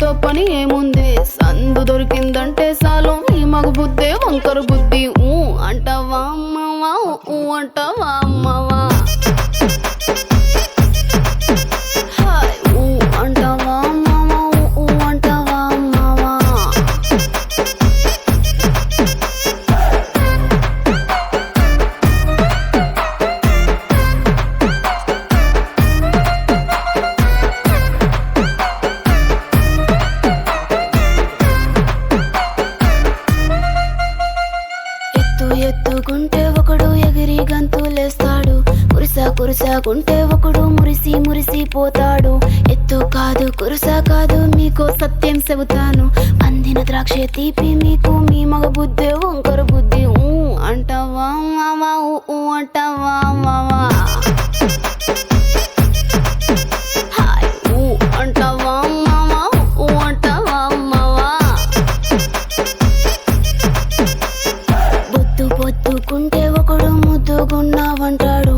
నీతో పని ఏముంది సందు దొరికిందంటే చాలు ఈ మగ బుద్ధే వంకర బుద్ధి అంటావా అమ్మవా అంటావా అమ్మవా అంటావా అమ్మవా అంటావా అమ్మవా ఎత్తుకుంటే ఒకడు ఎగిరి గంతులేస్తాడు కురుసాకుంటే ఒకడు మురిసి మురిసిపోతాడు ఎత్తు కాదు కురుసా కాదు మీకు సత్యం చెబుతాను అందిన ద్రాక్ష తీపి మీకు మీ మగ బుద్ధి వంకర బుద్ధి అంటావా మావా అంటావా మావా అంటావా మావా అంటావా మావా పొద్దుకుంటే ఒకడు ముద్దుగున్నావంటాడు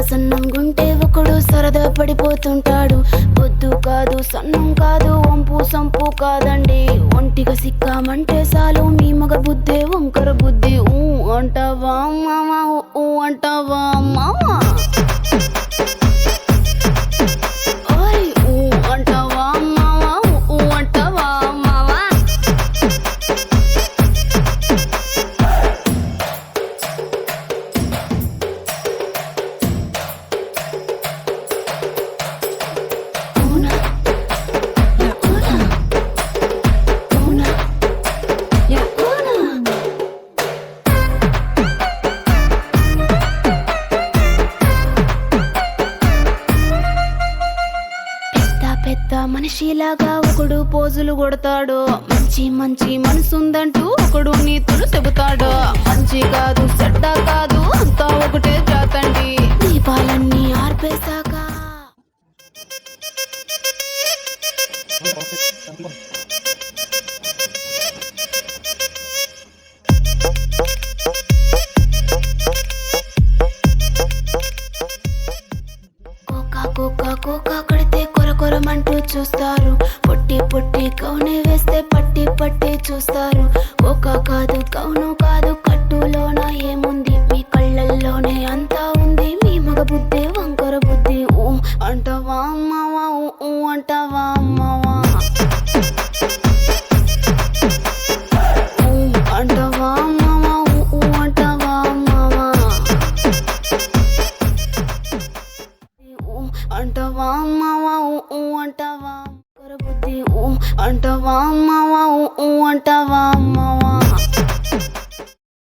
సన్నంగుంటే ఒకడు సరదా పడిపోతుంటాడు పొద్దు కాదు సన్నం కాదు వంపు సంపు కాదండి ఒంటిగా సిక్కామంటే చాలు మీ మగ బుద్ధే వంకర బుద్ధి అంటావా మావా అంటావా మావా అంటావా మావా అంటావా మావా పెద్ద మనిషిలాగా ఒకడు పోజులు కొడతాడు మంచి మంచి మనసుందంటూ ఒకడు నీతులు చెబుతాడు మంచి కాదు చెడ్డ కాదు అంతా ఒకటే జాతండి దీపాలన్నీ ఆర్పేశాక కోకా కడితే కొరమంటూ చూస్తారు పొట్టి కౌనే వేస్తే పట్టి చూస్తారు కోకా కాదు కౌను కాదు కట్టులోన ఏముంది మీ కళ్ళల్లోనే అంతా ఉంది మీ మగ బుద్ధి వంకర బుద్ధి అంటావా అమ్మవా అంటావా అమ్మవా అంటావా అమ్మవా అంటావా అమ్మవా అంటావా అమ్మవా అంటావా వంకర బుద్ధి అంటావా అమ్మవా అంటావా అమ్మవా